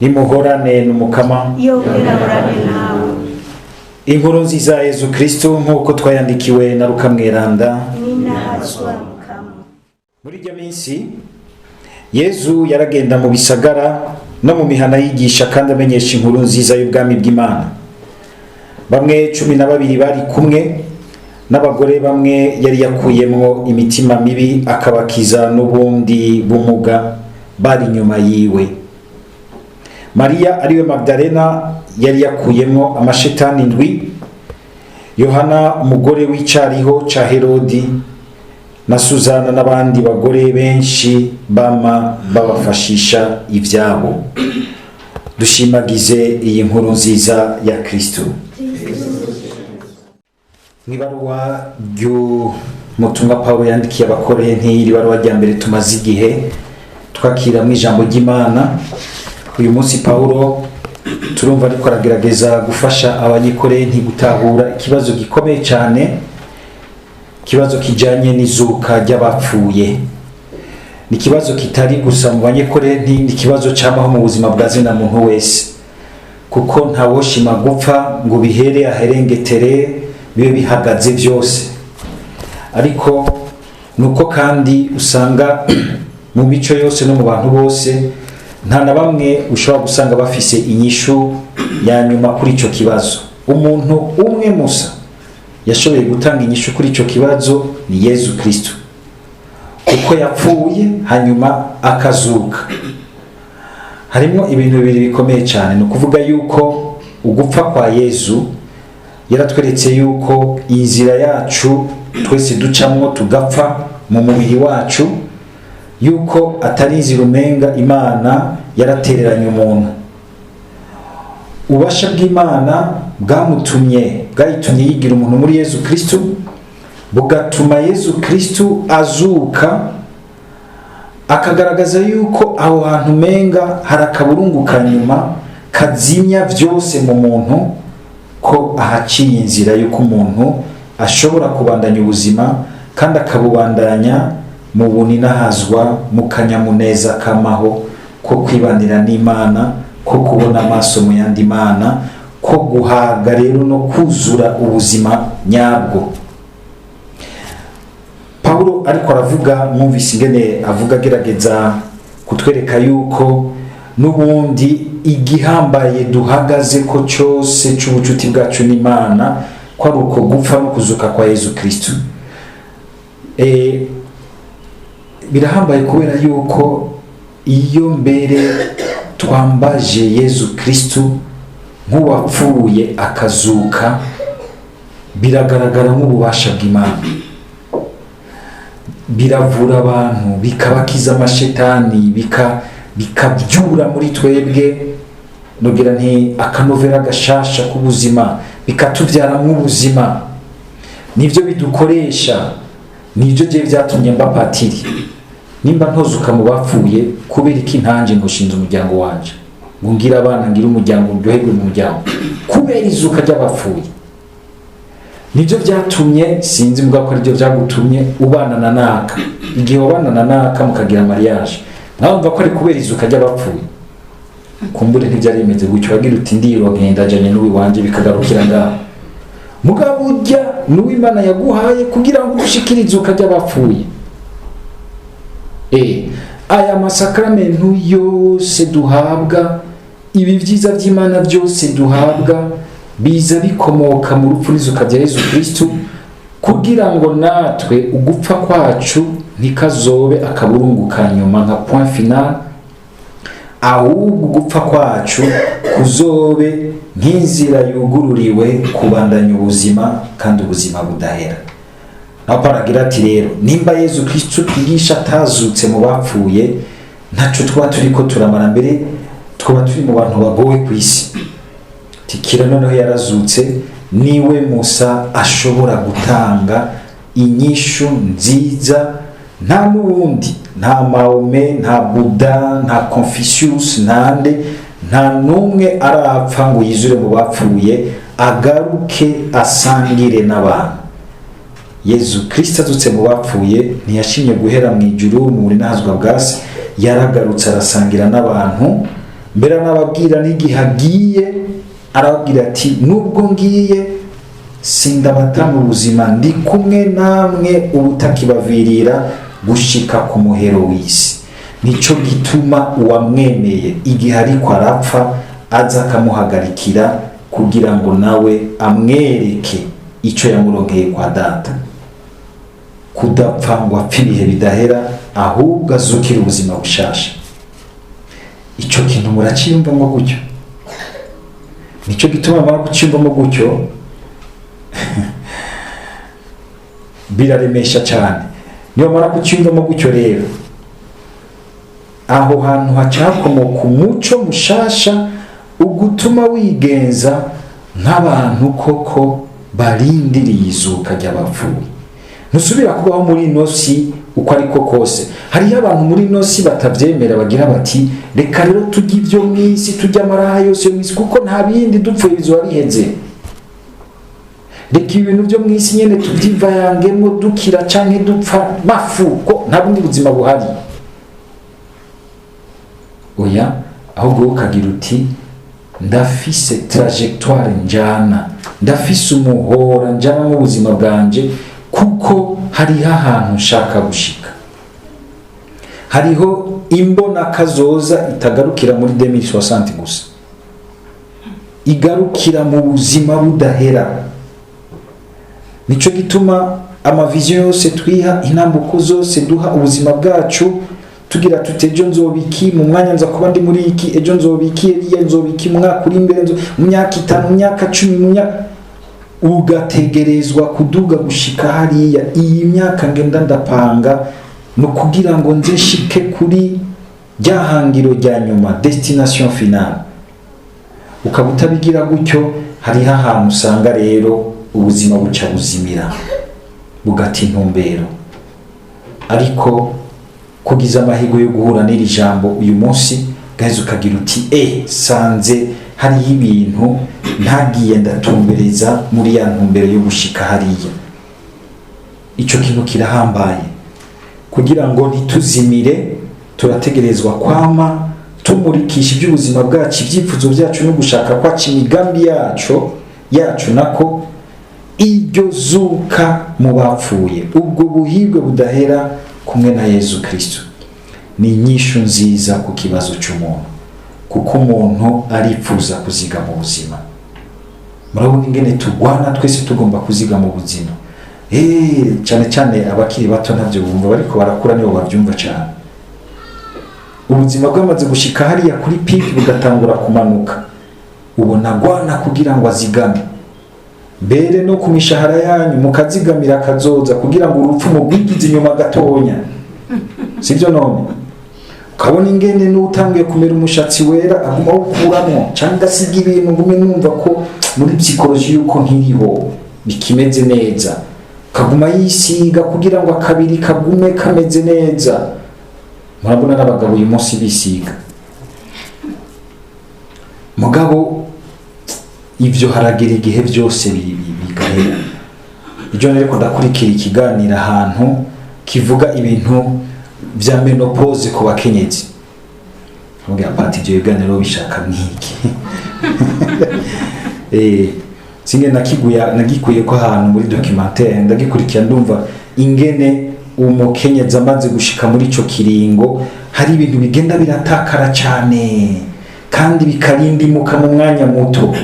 nimuhorane n'umukama iyo wirahorane nawe. inkuru nziza ya Yezu Kristo nk'uko twayandikiwe na Luka Mweranda. Ninahazwa mukama. Muri iryo minsi Yezu yaragenda mu bisagara no mu mihana yigisha kandi amenyesha inkuru nziza y'ubwami bw'Imana. Bamwe 12 bari kumwe n'abagore bamwe yari yakuyemwo imitima mibi akabakiza n'ubundi bumuga bari nyuma yiwe. Maria ariwe Magdalena yari yakuyemwo amashetani ndwi, Yohana umugore w'icariho ca Herodi, na Suzana n'abandi bagore benshi bama babafashisha ivyabo. Dushimagize iyi nkuru nziza ya Kristo. Mwibaruwa ry'umutumwa Paulo yandikiye abakorenti, iri baruwa rya mbere tumaze igihe twakira mu ijambo ry'Imana. Uyu munsi Paulo turumva ariko aragerageza gufasha abanyikorenti gutahura ikibazo gikomeye cyane, ikibazo kijanye n'izuka ry'abapfuye. Ni ikibazo kitari gusa mu banyikorenti, ni ikibazo cyamaho mu buzima bwa zina muntu wese, kuko ntawoshima gupfa ngo bihere aherengetere bibe bihagaze byose. Ariko nuko kandi usanga mu mico yose no mu bantu bose nta na bamwe ushobora gusanga bafise inyishu ya nyuma kuri ico kibazo. Umuntu umwe musa yashoboye gutanga inyishu kuri ico kibazo ni Yezu Kristo, kuko yapfuye hanyuma akazuka. Harimo ibintu bibiri bikomeye cyane, no kuvuga yuko ugupfa kwa Yezu yaratweretse yuko inzira yacu twese ducamwo tugapfa mu mubiri wacu, yuko atari inzira umenga Imana yaratereranye umuntu. Ubasha bw'Imana bwayitumye yigira umuntu muri Yezu Kristo, bugatuma Yezu Kristo azuka, akagaragaza yuko aho hantu umenga hari akaburungu kanyuma kazimya byose mu muntu, ko ahaciye inzira yuko umuntu ashobora kubandanya ubuzima kandi akabubandanya mu buninahazwa, mu kanyamuneza kamaho ko kwibanira n'Imana, ko kubona amaso mu yandi Mana, ko guhaga rero no kuzura ubuzima nyabwo. Paulo ariko aravuga, mwumvise ingene avuga agerageza kutwereka yuko n'ubundi igihambaye duhagaze ko cyose c'ubucuti bwacu n'Imana ko ari uko gupfa no kuzuka kwa Yezu Kristo. Birahambaye kubera yuko iyo mbere twambaje Yezu Kristo nk'uwapfuye akazuka, biragaragara nk'ububasha bw'Imana, biravura abantu, bikabakiza amashetani, bikabyura muri twebwe nogira nti akanovera gashasha k'ubuzima, bikatubyara nk'ubuzima. Nivyo bidukoresha, nivyo je vyatumye mba patiri. Nimba ntozuka mu bapfuye, kubera iki ntanje ngo shinze umuryango wanje, ngo ngira abana, ngira umuryango, ndyoherwe mu muryango, kubera izuka ry'abapfuye. Nivyo vyatumye, sinzi mbwa ko arivyo vyagutumye ubana na naka. Igihe wabana na naka mukagira mariage, mwumva ko ari kubera izuka ry'abapfuye. Kumbure ntivyari bimeze gutyo, wagira uti ndiro ngenda janye n'uwi wanje bikagarukira ngaho. Mugabo urya n'uwi Imana yaguhaye kugira ngo udushikire izuka ry'abapfuye. Aya masakramentu yose duhabwa, ibi vyiza vy'Imana byose duhabwa, biza bikomoka mu rupfu n'izuka rya Yezu Kristo, kugira ngo natwe ugupfa kwacu ntikazobe akaburungu kanyuma nka point final, ahubwo ugupfa kwacu kuzobe nk'inzira yugururiwe kubandanya ubuzima kandi ubuzima budahera. Naho paragira ati rero, nimba Yezu Kristo twigisha atazutse mu bapfuye, ntaco twaba turiko turamara, mbere twaba turi mu bantu bagowe ku isi. Tikira noneho yarazutse, niwe musa ashobora gutanga inyishu nziza. Nta n'uwundi, nta Mahomet, nta Buddha, nta Confucius, nta n'umwe arapfa ngo yizure mu bapfuye agaruke asangire n'abantu. Yezu Kristo azutse mu bapfuye ntiyashimye guhera mu ijuru mu burinazwa bwase, yaragarutse arasangira n'abantu mbere anababwira n'igihe agiye, arababwira ati nubwo ngiye sindabata mu buzima, ndi kumwe namwe ubutakibavirira gushika ku muhero w'isi. Nico gituma uwamwemeye igihe ariko arapfa aza akamuhagarikira kugira ngo nawe amwereke ico yamuronkeye kwa data, kudapfa ngo apfe ibihe bidahera, ahubwo azukira ubuzima bushasha. Ico kintu muraciyumvamo gutyo? Nico gituma mara kuciyumvamo gutyo biraremesha cyane. Niyo mara kuciyumvamo gutyo rero, aho hantu hacakomoka umuco mushasha ugutuma wigenza nk'abantu koko barindiriye izuka ry'abapfuye. Ntusubira kubaho muri ino si uko ariko kose. Hariyo abantu muri ino si batavyemera, bagira bati reka rero tujye ibyo mw'isi, tujya amaraha yose yo mw'isi, kuko nta bindi dupfuye bizoba biheze. Reka ibintu byo mw'isi nyene tuvyivayangemo dukira canke dupfa mafu, ko nta bundi buzima buhari. Oya, ahubwo ukagira uti ndafise trajectoire njana, ndafise umuhora njana mu buzima bwanje, kuko hariho ahantu nshaka gushika. Hariho imbona kazoza itagarukira muri 2060 gusa, igarukira mu buzima budahera. Nico gituma amavision yose twiha, intambuko zose duha ubuzima bwacu, tugira tuti ejo nzobiki, mu mwanya nza kuba ndi muri iki, ejo nzobiki, eriya nzobiki, mu mwaka uri imbere, mu myaka 5, mu myaka 10, mu myaka, ugategerezwa kuduga gushika hariya. Iyi myaka ngenda ndapanga no kugira ngo nze nshike kuri ryahangiro rya nyuma, destination finale. Ukaba utabigira gutyo, hariho ahantu usanga rero ubuzima buca buzimira, bugata intumbero. Ariko kugiza amahirwe yo guhura n'iri jambo uyu munsi, gaheze ukagira uti sanze hariho ibintu ntagiye ndatumbereza muri ya ntumbero yo gushika hariya. Ico kintu kirahambaye. Kugira ngo ntituzimire, turategerezwa kwama tumurikisha iby'ubuzima bwacu, ibyifuzo byacu no gushaka kwacu, imigambi yacu nako iryo zuka mu bapfuye, ubwo buhirwe budahera kumwe na Yezu Kristo. Ni inyishu nziza ku kibazo cy'umuntu, kuko umuntu aripfuza kuziga mu buzima. Murabona ingene tugwana twese tugomba kuziga mu buzima. Cyane cyane abakiri bato ntabyo bumva, bariko barakura nibo bavyumva cyane. Ubuzima bwamaze gushika hariya kuri peak bugatangura kumanuka, ubona gwana kugira ngo azigame. Mbere no ku mishahara yanyu mukazigamira kazoza kugira ngo urupfu mubwigize inyuma gatonya, sivyo none? Ukabona ingene n'utangiye kumera umushatsi wera aguma ukuramo, cyangwa asiga ibintu ngume numva ko muri psychology yuko nkiriho bikimeze neza, kaguma yisiga kugira ngo akabiri kagume kameze neza. Murabona n'abagabo uyu munsi bisiga. Mugabo ivyo haragera igihe byose bigahera. Ibyo nariko ndakurikira ikiganiro ahantu kivuga ibintu vya menopause ku bakenyezi. Mbwira pati ibyo biganiro bishaka mwiki. Singe nagikuye ko ahantu muri documentaire ndagikurikira, ndumva ingene umukenyezi amaze gushika muri ico kiringo hari ibintu bigenda biratakara cyane kandi bikarindimuka mu mwanya muto.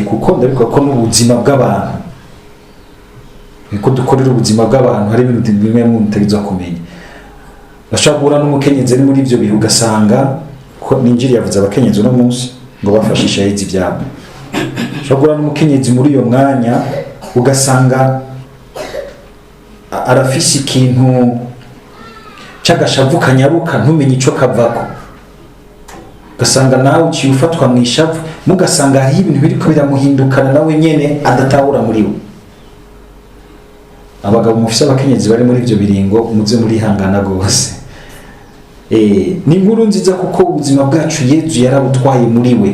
Kuko ndabikora ko n'ubuzima bw'abantu, niko dukorera ubuzima bw'abantu, hari ibintu bimwe mutagiza kumenya. Bashaka guhura n'umukenyezi ari muri ivyo bihe, ugasanga ko ninjiri yavuze abakenyezi no munsi ngo bafashisha hezi ivyabo. Bashaka guhura n'umukenyezi muri iyo mwanya, ugasanga arafise ikintu cy'agashavu kanyaruka ntumenye ico kavako, ugasanga nawe uciye ufatwa mu ishavu, mugasanga hari ibintu biriko biramuhindukana nawe nyene adatahura muri we. Abagabo mufise abakenyezi bari muri ivyo biringo, muze muri hangana gose. Ni inkuru nziza kuko ubuzima bwacu Yezu yarabutwaye muri we.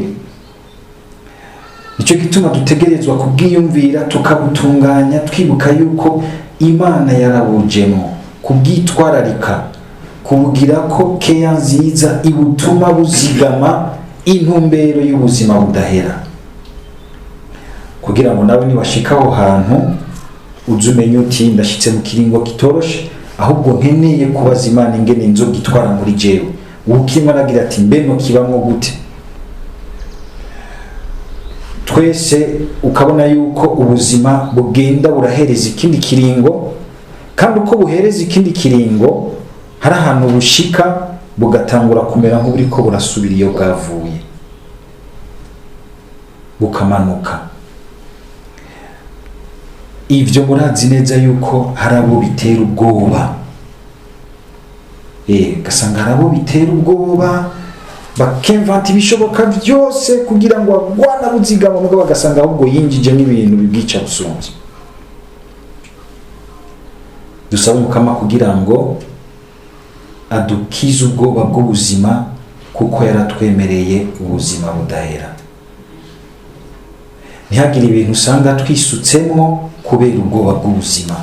Nico gituma dutegerezwa kubwiyumvira, tukabutunganya, twibuka yuko Imana yarabujemo kubwitwararika kubugira ko keya nziza ibutuma buzigama intumbero y'ubuzima budahera, kugira ngo nawe niwashika aho hantu uze umenye uti ndashitse mu kiringo kitoroshe, ahubwo nkeneye kubaza Imana ingene inzoga itwara muri jewe. Ukimwe aragira ati mbe no kibamwo gute? Twese ukabona yuko ubuzima bugenda burahereza ikindi kiringo, kandi uko buhereza ikindi kiringo hari ahantu bushika bugatangura kumera nk'uburiko burasubira iyo bwavuye, bukamanuka. Ivyo murazi neza yuko hari abo bitera ubwoba, gasanga hari abo bitera ubwoba bakemvanta ibishoboka byose kugira ngo agwana buzigama, mugabo bagasanga ahubwo yinjije n'ibintu bibwica busumvye. Dusaba Umukama kugira ngo adukize ubwoba bw'ubuzima, kuko yaratwemereye ubuzima budahera. Ntihagire ibintu usanga twisutsemo kubera ubwoba bw'ubuzima.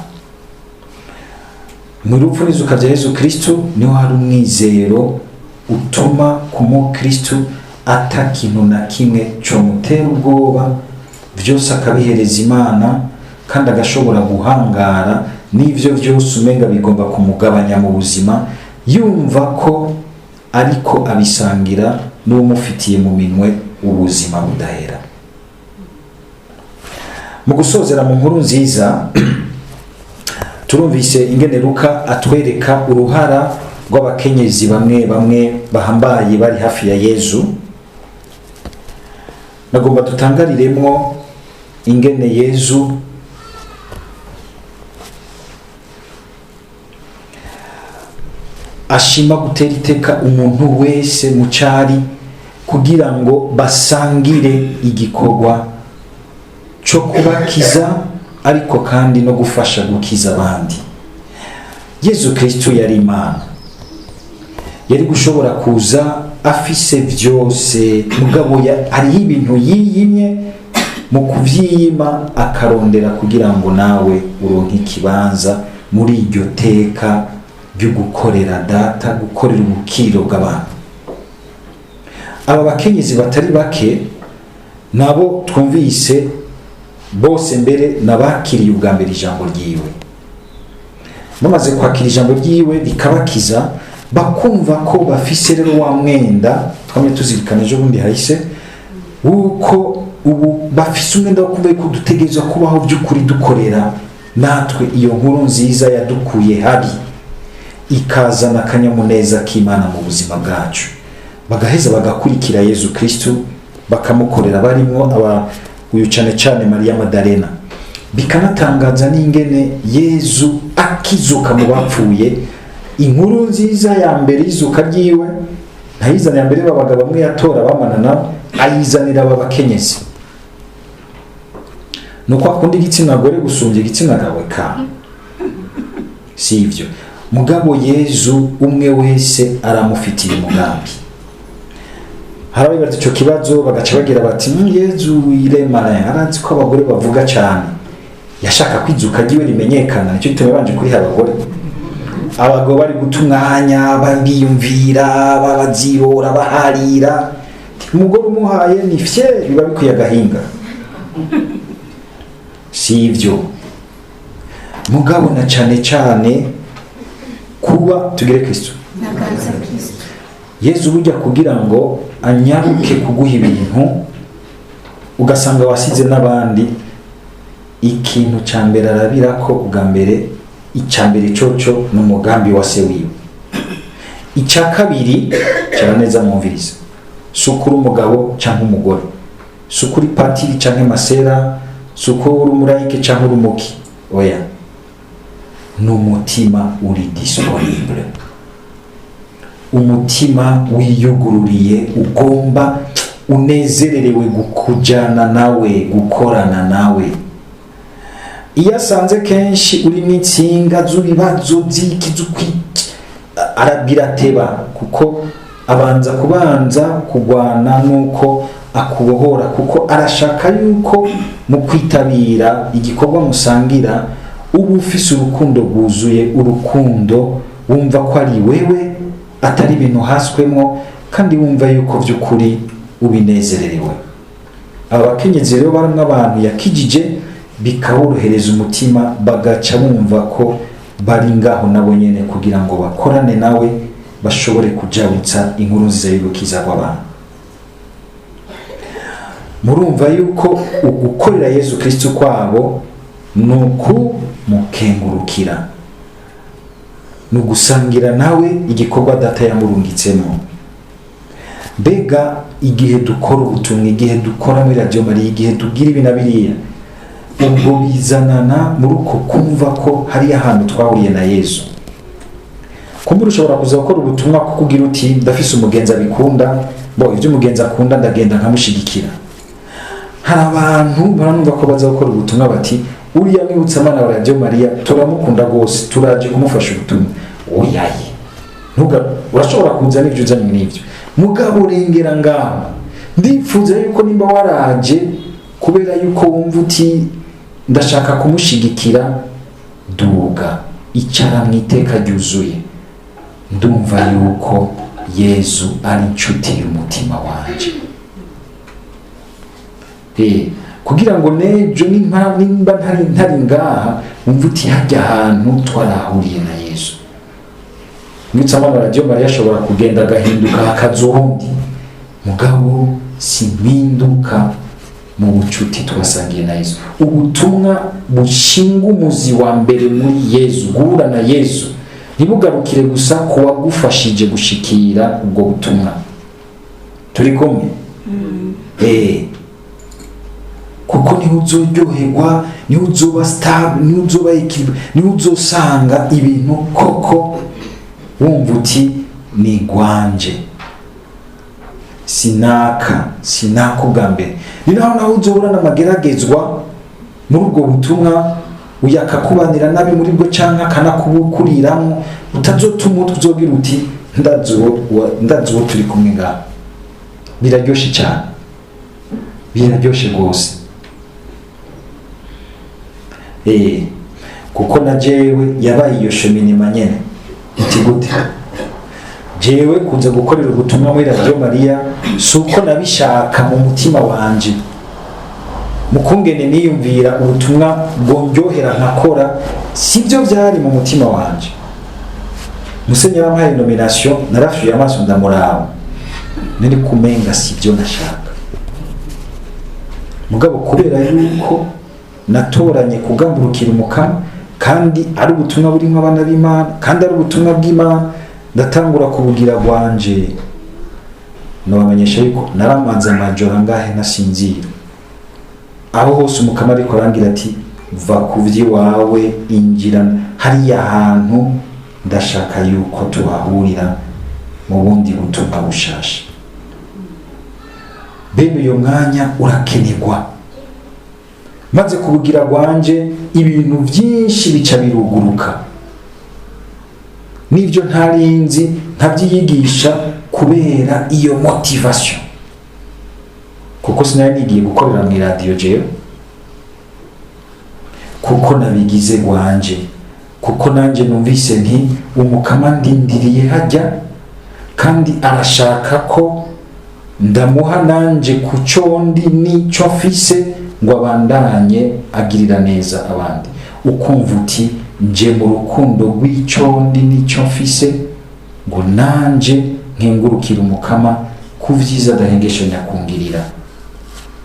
Mu rupfu n'izuka bya Yezu Kristo niho hari umwizero utuma ku mukristo ata kintu na kimwe comutera ubwoba, vyose akabihereza Imana, kandi agashobora guhangara n'ivyo vyose umenga bigomba kumugabanya mu buzima, yumva ko ariko abisangira n'umufitiye mu minwe ubuzima budahera. Mu gusozera mu nkuru nziza turumvise ingene Luka atwereka uruhara rw'abakenyezi bamwe bamwe bahambaye bari hafi ya Yezu. Nagomba dutangariremwo ingene Yezu ashima gutera iteka umuntu wese mu cari, kugira ngo basangire igikorwa cyo kubakiza ariko kandi no gufasha gukiza abandi. Yezu Kristo yari Imana, yari gushobora kuza afise vyose, mugabo hariho ibintu yiyimye, mu kuvyiyima akarondera kugira ngo nawe uronke ikibanza muri iryo teka ryo gukorera Data, gukorera ubukiriro bw'abantu. Aba bakenyezi batari bake nabo twumvise bose mbere nabakiriye ubwa mbere ijambo ryiwe. Bamaze kwakira ijambo ryiwe rikabakiza, bakumva ko bafise rero wa mwenda twamye tuzirikana ejo bundi hahise, wuko ubu bafise umwenda wo kumva ko dutegerezwa kubaho by'ukuri dukorera natwe iyo nkuru nziza yadukuye habi, ikazana akanyamuneza k'Imana mu buzima bwacu. Bagaheza bagakurikira Yezu Kristo, bakamukorera, barimwo uyu cane cane Mariya Madalena. Bikanatangaza n'ingene Yezu akizuka mu bapfuye. Inkuru nziza ya mbere izuka ryiwe ntayizana ya mbere babaga bamwe yatora bamanana, ayizanira aba bakenyezi. Nuko akunda igitsina gore gusumbya igitsina gabo ka si ivyo, mugabo Yezu umwe wese aramufitiye umugambi. Harabibaza ico kibazo bagaca bagira bati Yezu iremana arazi ko abagore bavuga cyane, yashaka kwizuka ryiwe rimenyekana, nicyo gituma banje kuri abagore. Abagabo bari gutumwanya babiyumvira, babazibora, baharira, umugore umuhaye ni fier, biba bikwiye agahinga. Si ivyo, mugabo na cane kuba tugire Kristo. Yezu burya kugira ngo anyaruke kuguha ibintu ugasanga wasize n'abandi, ikintu ca mbere arabira ko ubwa mbere, icambere coco n'umugambi wa se wiwe. Ica kabiri cyara neza mumviriza, sukuru umugabo canke umugore, sukuri patiri canke masera, sukuru umurayike canke urumuki, oya, n'umutima uri disponible, umutima wiyugururiye, ugomba unezererewe kujana nawe, gukorana nawe. Iyo asanze kenshi uri n'insinga z'ibibazo arabirateba, kuko abanza kugwana nuko akubohora, kuko arashaka yuko mu kwitabira igikorwa musangira uba ufise urukundo rwuzuye, urukundo wumva ko ari wewe atari ibintu haswemo, kandi wumva yuko by'ukuri ubinezererewe. Aba bakenyezi rero barimwo abantu yakijije, bikaworohereza umutima, bagaca bumva ko bari ngaho nabo nyene kugira ngo bakorane nawe, bashobore kujabutsa inkuru nziza y'ugukiza kw'abantu. Murumva yuko ugukorera Yesu Kristo kwabo ni ukumukengurukira, ni ugusangira nawe igikorwa data yamurungitsemo. Mbega igihe dukora ubutumwa, igihe dukora muri Radio Maria, igihe tugira ibi na biriya, ubwo bizanana muri uko kumva ko hari ahantu twahuriye na Yesu. Kumbura ushobora kuza gukora ubutumwa kuko ugira uti ndafise umugenzi abikunda, ibyo umugenzi akunda ndagenda nkamushigikira. Hari abantu baranumva ko baza gukora ubutumwa bati uriya mwibutsa Mana wa Radio Maria turamukunda gose, turaje kumufasha ubutumwa. Oyaye, urashobora kuza n'ibyo uzanye n'ibyo, mugabo urengera ngaho. Ndifuza yuko nimba waraje kubera yuko wumva uti ndashaka kumushigikira, duga icara mu iteka ryuzuye, ndumva yuko Yesu ari inshuti y'umutima wanje. Kugira ngo nejo nimba ntari ngaha wumva uti hajya ahantu twarahuriye na Yesu. Mwitsa Mana Radio Maria ashobora kugenda agahinduka hakaza uwundi, mugabo simpinduka mu bucuti twasangiye na Yesu. Ubutumwa bushinga umuzi wa mbere muri Yesu, guhura na Yesu, ntibugarukire gusa ku wagufashije gushikira ubwo butumwa. Turi kumwe? Kuko niho uzoryoherwa, niho uzoba stable, niho uzoba equilibre, niho uzosanga ibintu koko wumva uti ni gwanje, sinaka ubwa mbere. Ni naho uzohura n'amageragezwa muri ubwo butumwa, uyakakubanira nabi muri bwo canke akanakubukuriramo, utazotuma uzogira uti ndazuwo turi kumwe ngaho. Biraryoshe cyane, biraryoshe rwose. Kuko na jewe yabaye iyo cheminema nyene. Iti gute? Jewe kuza gukorera ubutumwa muri Radio Maria suko nabishaka mu mutima wanje, mukungene niyumvira ubutumwa bwonjohera nkakora, sibyo byari mu mutima wanje. Musenyeri wampaye nomination narafye amaso ndamuraba, nari kumenga sibyo nashaka. Mugabo kubera yuko natoranye kugamburukira umukama, kandi ari ubutumwa burimo abana b'Imana, kandi ari ubutumwa bw'Imana, ndatangura kubugira gwanje. Nabamenyesha yuko naramanza amajoro ngahe nasinzira. Aho hose umukama ariko arangira ati va kuvyi wawe injira hariya hantu, ndashaka yuko tuhahurira mu bundi butumwa bushasha. Bene uyo mwanya urakenerwa. Maze kubugira gwanje ibintu byinshi bica biruguruka, nivyo ntarinzi ntabyiyigisha kubera iyo motivation. Kuko sinari nigiye gukorera mu radio jewe, kuko nabigize gwanje, kuko nanje numvise nti umukama ndindiriye hajya, kandi arashaka ko ndamuha nanje kucondi nico mfise ngo abandanye agirira neza abandi. Ukumva uti nje mu rukundo rw'icondi nico mfise, ngo nanje nkengurukira umukama ku vyiza dahengesho nyakungirira.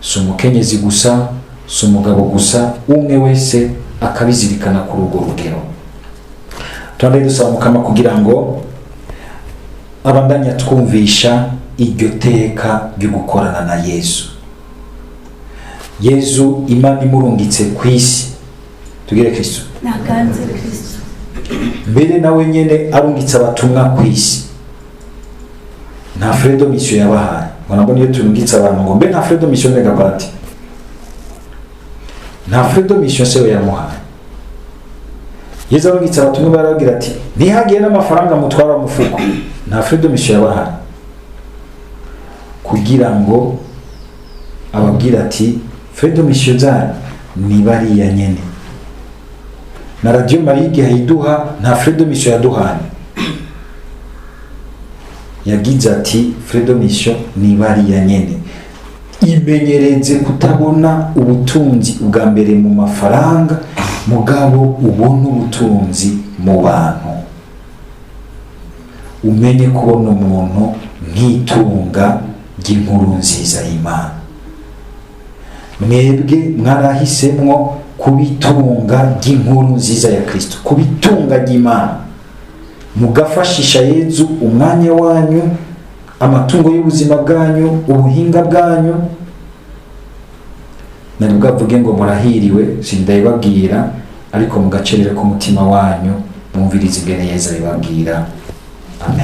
Si umukenyezi gusa, si umugabo gusa, umwe wese akabizirikana kuri urwo rugero. Tuande dusaba umukama kugira ngo abandanya twumvisha iryo teka ryo gukorana na Yesu. Yesu Imana imurungitse kwisi, tugire Kristo nakanze Kristo, mbere nawe nyene arungitse abatumwa kwisi. Nta fredo mission yabahaye. Mwanabona iyo turungitse abantu ngo mbe nta fredo mission nega party, nta fredo mission sewe yamuhaye. Yesu arungitse abatumwa baragira ati ntihagiye n'amafaranga mutwara mufuko. Nta fredo mission yabahaye, kugira ngo ababwira ati fredo mission zanyu ni bariya nyene. Na Radio Maria igihe iduha nta fredo mission yaduhaye. yagize ati Fredo Mission ni bariya nyene, imenyereze kutabona ubutunzi ubwa mbere mu mafaranga, mugabo ubona ubutunzi mu bantu. Umenye kubona umuntu nk'itunga ry'inkuru nziza y'Imana. Mwebwe mwarahisemwo kubitunga ry'inkuru nziza ya Kristo, kubitunga ry'Imana, mugafashisha Yezu umwanya wanyu, amatungo y'ubuzima bwanyu, ubuhinga bwanyu. Nari bwavuge ngo murahiriwe, sindabibabwira, ariko mugacerera ku mutima wanyu mwumvirize ingene Yezu abibabwira. Amen.